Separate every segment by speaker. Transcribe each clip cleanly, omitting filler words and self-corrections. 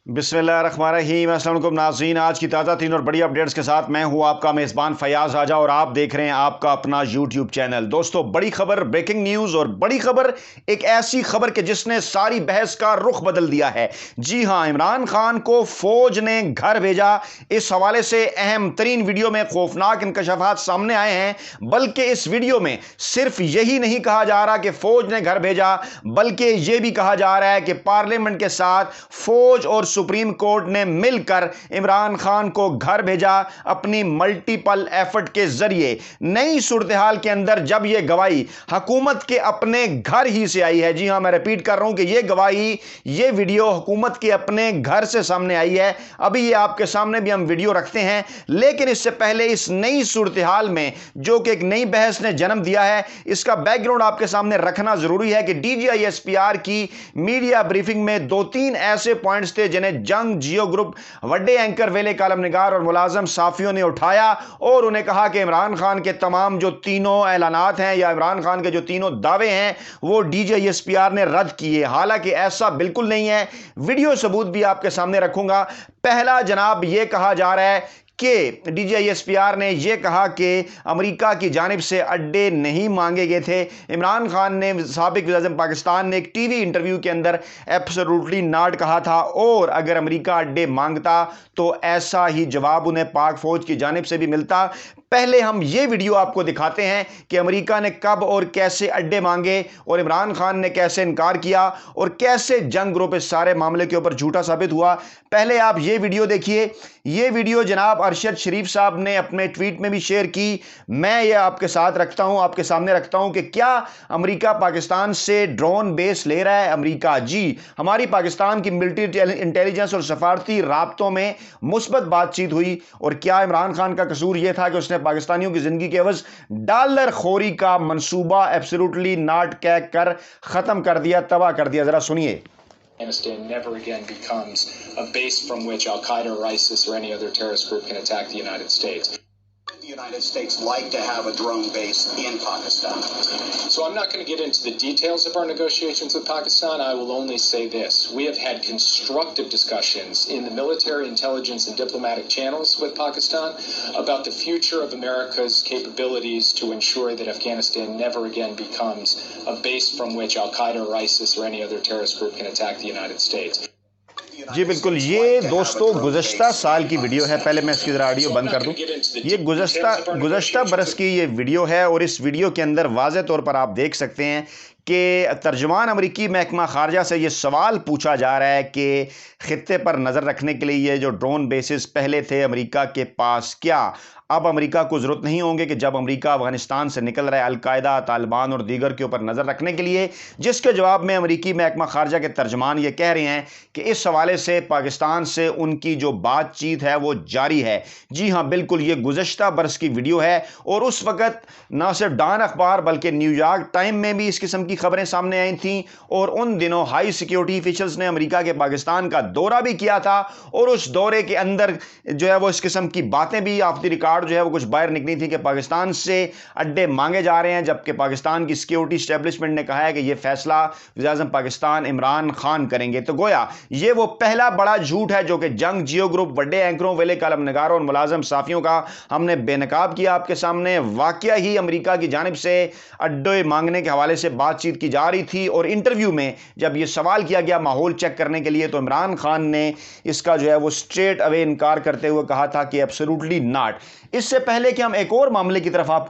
Speaker 1: बिस्मिल्लाहिर्रहमानिर्रहीम। अस्सलाम वालेकुम नाज़रीन, आज की ताज़ा तीन और बड़ी अपडेट्स के साथ मैं हूं आपका मेज़बान फयाज़ आजा और आप देख रहे हैं आपका अपना यूट्यूब चैनल। दोस्तों, बड़ी खबर, ब्रेकिंग न्यूज़ और बड़ी खबर, एक ऐसी खबर कि जिसने सारी बहस का रुख बदल दिया है। जी हां, इमरान खान को फौज ने घर भेजा। इस हवाले से अहम तरीन वीडियो में खौफनाक इंकशाफात सामने आए हैं। बल्कि इस वीडियो में सिर्फ यही नहीं कहा जा रहा कि फौज ने घर भेजा, बल्कि यह भी कहा जा रहा है कि पार्लियामेंट के साथ फौज और सुप्रीम कोर्ट ने मिलकर इमरान खान को घर भेजा अपनी मल्टीपल एफर्ट के जरिए। नई सूरत हाल के अंदर जब यह गवाही हुकूमत के अपने घर ही से आई है, जी हां, मैं रिपीट कर रहा हूं कि यह गवाही, यह वीडियो हुकूमत के अपने घर से सामने आई है। अभी यह आपके सामने भी हम वीडियो रखते हैं, लेकिन इससे पहले इस नई सूरत हाल में जो कि एक नई बहस ने जन्म दिया है, इसका बैकग्राउंड आपके सामने रखना जरूरी है कि DGISPR की मीडिया ब्रीफिंग में दो तीन ऐसे पॉइंट्स थे जिन्हें जंग जियो ग्रुप वड्डे एंकर, वेले कालम निगार और मुलाजम साफियों ने उठाया और उन्हें कहा कि इमरान खान के तमाम जो तीनों ऐलानात हैं या इमरान खान के जो तीनों दावे हैं वो DGISPR ने रद्द किए। हालांकि ऐसा बिल्कुल नहीं है। वीडियो सबूत भी आपके सामने रखूंगा। पहला जनाब यह कहा जा रहा है कि DGISPR ने यह कहा कि अमेरिका की जानिब से अड्डे नहीं मांगे गए थे। इमरान खान ने, साबिक वज़ीर-ए-आज़म पाकिस्तान ने एक टीवी इंटरव्यू के अंदर एब्सोल्युटली नॉट कहा था, और अगर अमेरिका अड्डे मांगता तो ऐसा ही जवाब उन्हें पाक फौज की जानिब से भी मिलता। पहले हम ये वीडियो आपको दिखाते हैं कि अमेरिका ने कब और कैसे अड्डे मांगे और इमरान खान ने कैसे इनकार किया और कैसे जंग ग्रुप इस सारे मामले के ऊपर झूठा साबित हुआ। पहले आप ये वीडियो देखिए। ये वीडियो जनाब अरशद शरीफ साहब ने अपने ट्वीट में भी शेयर की। मैं ये आपके साथ रखता हूं, आपके सामने रखता हूं कि क्या अमेरिका पाकिस्तान से ड्रोन बेस ले रहा है। अमेरिका, जी, हमारी पाकिस्तान की मिलिट्री इंटेलिजेंस और सफारती राब्तों में मुस्बत बातचीत हुई। और क्या इमरान खान का कसूर यह था कि उसने पाकिस्तानियों की जिंदगी के एवज डॉलर खोरी का मंसूबा एब्सोल्युटली नॉट कह कर खत्म कर दिया, तबाह कर दिया। जरा सुनिए।
Speaker 2: Afghanistan never again becomes a base from which Al Qaeda or ISIS or any other terrorist group can attack the United States.
Speaker 3: The United States like to have a drone base in Pakistan.
Speaker 2: So I'm not going to get into the details of our negotiations with Pakistan. I will only say this. We have had constructive discussions in the military, intelligence, and diplomatic channels with Pakistan about the future of America's capabilities to ensure that Afghanistan never again becomes a base from which Al Qaeda or ISIS or any other terrorist group can attack the United States.
Speaker 1: जी बिल्कुल, ये दोस्तों गुज़श्ता साल की video है। पहले मैं इसकी जरा ऑडियो बंद कर दूं। ये गुज़श्ता बरस की ये वीडियो है और इस वीडियो के अंदर वाज़े तौर पर आप देख सकते हैं कि तर्जुमान अमरीकी महकमा खारजा से ये सवाल पूछा जा रहा है कि खित्ते पर नज़र रखने के लिए ये जो ड्रोन बेसिस पहले थे अमरीका के पास, क्या अब अमरीका को ज़रूरत नहीं होंगे कि जब अमरीका अफगानिस्तान से निकल रहा है अलकायदा, तालिबान और दीगर के ऊपर नज़र रखने के लिए। जिसके जवाब में अमरीकी महकमा खारजा के तर्जमान ये कह रहे हैं कि इस हवाले से पाकिस्तान से उनकी जो बातचीत है वो जारी है। जी हाँ, बिल्कुल, ये गुज़श्ता बरस की वीडियो है और उस वक़्त ना सिर्फ डॉन अखबार बल्कि न्यूयॉर्क टाइम में भी इस किस्म की खबरें सामने आई थीं। और उन दिनों हाई सिक्योरिटी ऑफिशियल्स ने अमरीका के पाकिस्तान का दौरा भी किया था और उस दौरे के अंदर जो है वो इस किस्म की बातें भी ऑफ द रिकॉर्ड जो है वो कुछ बाहर निकली थी कि पाकिस्तान से अड्डे मांगे जा रहे हैं, जबकि पाकिस्तान की सिक्योरिटी एस्टेब्लिशमेंट ने कहा है कि यह फैसला वज़ीर-ए-आज़म पाकिस्तान इमरान खान करेंगे। तो गोया ये वो पहला बड़ा झूठ है जो कि जंग जियो ग्रुप वड्डे एंकरों, वेले कालम निगारों और मुलाजम साफियों का हमने बेनकाब किया आपके सामने। वाकया ही अमरीका की जानिब से अड्डे मांगने के हवाले से बातचीत की जा रही थी और इंटरव्यू में जब यह सवाल किया गया माहौल चेक करने के लिए तो इमरान खान ने इसका जो है वो स्ट्रेट अवे इनकार करते हुए कहा था कि एब्सोल्युटली नॉट। इससे पहले कि हम एक और मामले की तरफ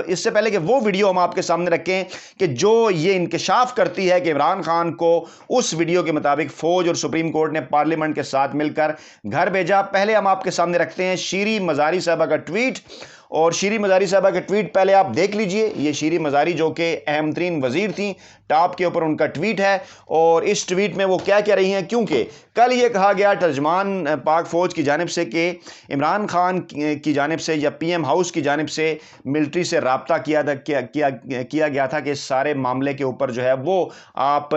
Speaker 1: इससे पहले कि वो वीडियो हम आपके सामने रखें कि जो ये इंकशाफ करती है कि इमरान खान को उस वीडियो के मुताबिक फौज और सुप्रीम कोर्ट ने पार्लियामेंट के साथ मिलकर घर भेजा, पहले हम आपके सामने रखते हैं शीरी मज़ारी साहबा का ट्वीट। और शीरी मज़ारी साहबा के ट्वीट पहले आप देख लीजिए। ये शीरी मज़ारी जो कि अहम तरीन वज़ीर थी, टॉप के ऊपर उनका ट्वीट है और इस ट्वीट में वो क्या कह रही हैं, क्योंकि कल ये कहा गया तर्जमान पाक फ़ौज की जानिब से कि इमरान खान की जानिब से या PM हाउस की जानिब से मिलिट्री से रब्ता किया गया था कि इस सारे मामले के ऊपर जो है वो आप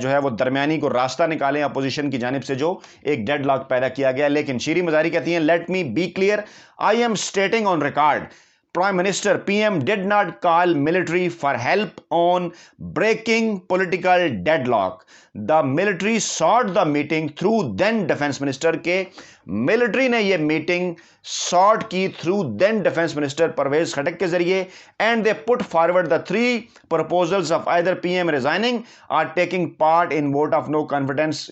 Speaker 1: जो है वो दरमियानी को रास्ता निकालें। अपोजिशन की जानिब से जो एक डेडलॉक पैदा किया गया। लेकिन शीरी मज़ारी कहती हैं, let me be clear, I am stating on record, Prime Minister PM did not call military for help on breaking political deadlock. The military sought the meeting through then Defense Minister के military ने ये meeting sought की through then Defense Minister Parvez खटक के जरिए and they put forward the 3 proposals of either PM resigning or taking part in vote of no confidence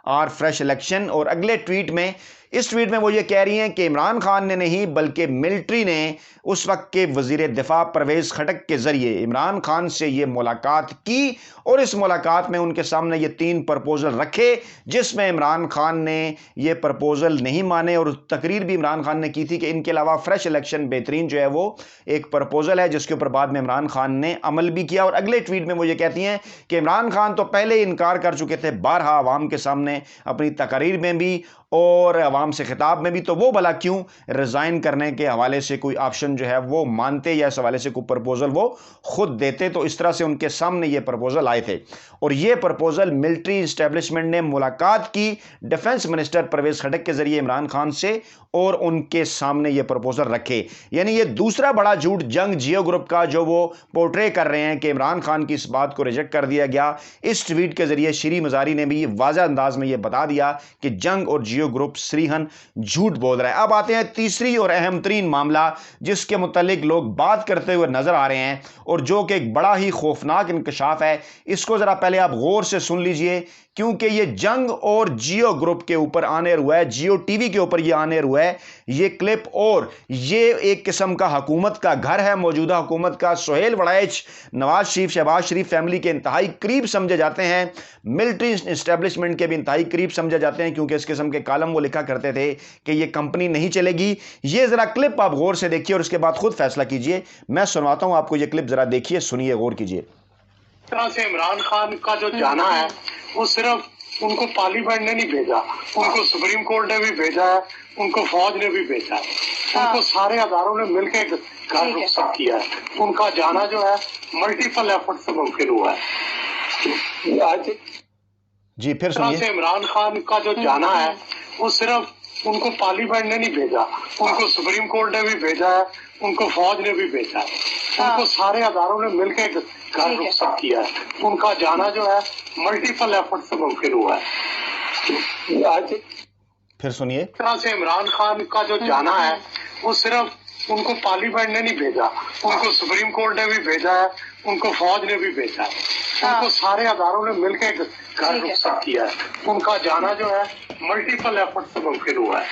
Speaker 1: और fresh election. और अगले tweet में, इस ट्वीट में वो ये कह रही हैं कि इमरान खान ने नहीं बल्कि मिलिट्री ने उस वक्त के वजीर दिफा परवेज खटक के जरिए इमरान खान से ये मुलाकात की और इस मुलाकात में उनके सामने ये 3 प्रपोजल रखे जिसमें इमरान खान ने ये प्रपोजल नहीं माने और तकरीर भी इमरान खान ने की थी कि इनके अलावा फ्रेश इलेक्शन बेहतरीन जो है वो एक प्रपोजल है जिसके ऊपर बाद में इमरान खान ने अमल भी किया। और अगले ट्वीट में वो ये कहती हैं कि इमरान खान तो पहले ही इनकार कर चुके थे बारहा अवाम के सामने अपनी तकरीर में भी और अवाम से खिताब में भी, तो वो भला क्यों रिजाइन करने के हवाले से कोई ऑप्शन जो है वो मानते या इस हवाले से कोई प्रपोजल वो खुद देते। तो इस तरह से उनके सामने ये प्रपोजल आए थे और ये प्रपोजल मिलिट्री इस्टेब्लिशमेंट ने मुलाकात की डिफेंस मिनिस्टर परवेज खटक के जरिए इमरान खान से और उनके सामने ये प्रपोजल रखे। यानी ये दूसरा बड़ा झूठ जंग जियो ग्रुप का जो वो पोर्ट्रे कर रहे हैं कि इमरान खान की इस बात को रिजेक्ट कर दिया गया। इस ट्वीट के जरिए श्री मजारी ने भी वाज़ेह अंदाज में ये बता दिया कि जंग और जियो ग्रुप श्रीहन झूठ बोल रहा है। अब आते हैं तीसरी और अहम तरीन मामला जिसके मुतालिक लोग बात करते हुए नजर आ रहे हैं और जो कि एक बड़ा ही खौफनाक इंकशाफ है। इसको जरा पहले आप गौर से सुन लीजिए क्योंकि ये जंग और जियो ग्रुप के ऊपर आने हुआ है, जियो टीवी के ऊपर ये आने हुआ है ये क्लिप। और ये एक किस्म का हुकूमत का घर है, मौजूदा हुकूमत का। सुहेल वड़ैच नवाज शरीफ, शहबाज शरीफ फैमिली के इंतहाई करीब समझे जाते हैं, मिलिट्री इस्टेब्लिशमेंट के भी इंतहाई करीब समझे जाते हैं क्योंकि इस किस्म के कालम वो लिखा करते थे कि ये कंपनी नहीं चलेगी। ये जरा क्लिप आप गौर से देखिए और उसके बाद खुद फैसला कीजिए। मैं सुनवाता हूं आपको ये क्लिप, जरा देखिए, सुनिए, गौर कीजिए।
Speaker 4: तरह से इमरान खान का जो जाना है वो सिर्फ उनको पार्लियामेंट ने नहीं भेजा, उनको सुप्रीम कोर्ट ने भी भेजा है, उनको फौज ने भी भेजा है, उनको सारे अदारों ने मिलकर घर रुखसत किया है। उनका जाना जो है मल्टीपल एफर्ट से मुमकिन हुआ है।
Speaker 1: जी फिर सुनिए।
Speaker 4: से इमरान खान का जो जाना है वो सिर्फ उनको पार्लियामेंट ने नहीं भेजा, उनको सुप्रीम कोर्ट ने भी भेजा है, उनको फौज ने भी भेजा है, उनको सारे अदारों ने मिलकर घर रुखसत किया है। उनका जाना जो है मल्टीपल एफर्ट से मुमकिन हुआ है।
Speaker 1: फिर सुनिए।
Speaker 4: तरह से इमरान खान का जो जाना है वो सिर्फ उनको पार्लियामेंट ने नहीं भेजा, उनको सुप्रीम कोर्ट ने भी भेजा है, उनको फौज ने भी भेजा है, उनको सारे अदारों ने मिलकर घर रुखसत किया है। उनका जाना जो है मल्टीपल एफर्ट से मुमकिन हुआ है।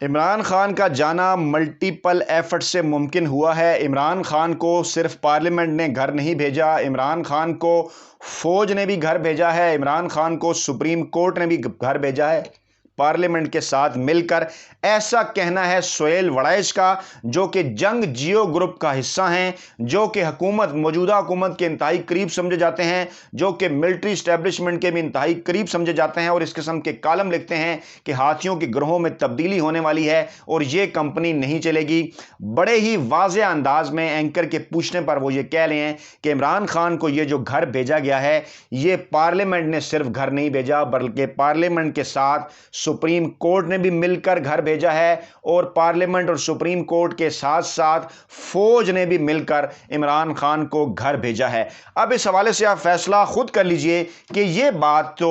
Speaker 1: इमरान खान का जाना मल्टीपल एफर्ट से मुमकिन हुआ है। इमरान खान को सिर्फ पार्लियामेंट ने घर नहीं भेजा, इमरान खान को फौज ने भी घर भेजा है, इमरान खान को सुप्रीम कोर्ट ने भी घर भेजा है पार्लियामेंट के साथ मिलकर। ऐसा कहना है सुहेल वड़ैच का जो कि जंग जियो ग्रुप का हिस्सा हैं, जो कि हुकूमत, मौजूदा हुकूमत के इंतहाई करीब समझे जाते हैं, जो कि मिलिट्री इस्टेब्लिशमेंट के भी इंतहाई करीब समझे जाते हैं और इस किस्म के कालम लिखते हैं कि हाथियों के ग्रोहों में तब्दीली होने वाली है और ये कंपनी नहीं चलेगी। बड़े ही वाज़ेह अंदाज में एंकर के पूछने पर वो ये कह रहे हैं कि इमरान खान को ये जो घर भेजा गया है ये पार्लियामेंट ने सिर्फ घर नहीं भेजा बल्कि पार्लियामेंट के साथ सुप्रीम कोर्ट ने भी मिलकर घर भेजा है और पार्लियामेंट और सुप्रीम कोर्ट के साथ साथ फौज ने भी मिलकर इमरान खान को घर भेजा है। अब इस हवाले से आप फैसला खुद कर लीजिए कि ये बात तो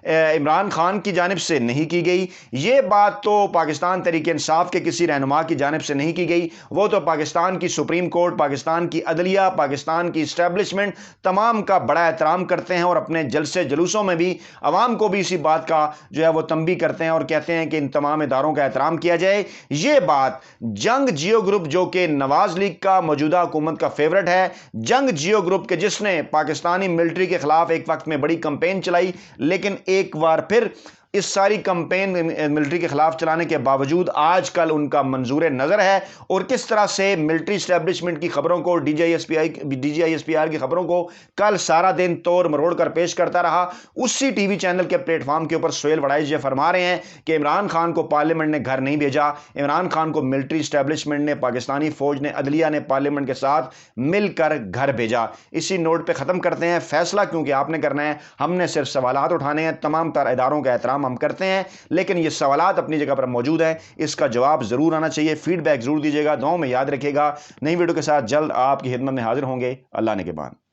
Speaker 1: इमरान खान की जानिब से नहीं की गई, ये बात तो पाकिस्तान तहरीक इंसाफ के किसी रहनुमा की जानिब से नहीं की गई, वो तो पाकिस्तान की सुप्रीम कोर्ट, पाकिस्तान की अदलिया, पाकिस्तान की इस्टेब्लिशमेंट तमाम का बड़ा एहतराम करते हैं और अपने जलसे जुलूसों में भी अवाम को भी इसी बात का जो है वो तंबी करते हैं और कहते हैं कि इन तमाम इदारों का एहतराम किया जाए। ये बात जंग जियो ग्रुप जो कि नवाज लीग का मौजूदा हुकूमत का फेवरेट है, जंग जियो ग्रुप के जिसने पाकिस्तानी मिलिट्री के खिलाफ एक वक्त में बड़ी कैंपेन चलाई लेकिन एक बार फिर इस सारी कैंपेन मिलिट्री के खिलाफ चलाने के बावजूद आजकल उनका मंजूर नज़र है और किस तरह से मिलिट्री इस्टेब्लिशमेंट की खबरों को DGISPR की खबरों को कल सारा दिन तोड़ मरोड़ कर पेश करता रहा। उसी टीवी चैनल के प्लेटफॉर्म के ऊपर सुहेल वड़ैच ये फरमा रहे हैं कि इमरान खान को पार्लियामेंट ने घर नहीं भेजा, इमरान खान को मिलिट्री इस्टेब्लिशमेंट ने, पाकिस्तानी फौज ने, अदलिया ने पार्लियामेंट के साथ मिलकर घर भेजा। इसी नोट पर ख़त्म करते हैं फैसला क्योंकि आपने करना है, हमने सिर्फ सवालात उठाने हैं, तमाम तर इदारों का एहतराम کام ہم کرتے ہیں، لیکن یہ سوالات اپنی جگہ پر موجود ہیں، اس کا جواب ضرور آنا چاہیے، فیڈ بیک ضرور دیجیے گا، دعاؤں میں یاد رکھیے گا۔ نئی ویڈیو کے ساتھ جلد آپ کی خدمت میں حاضر ہوں گے۔ اللہ نگہبان۔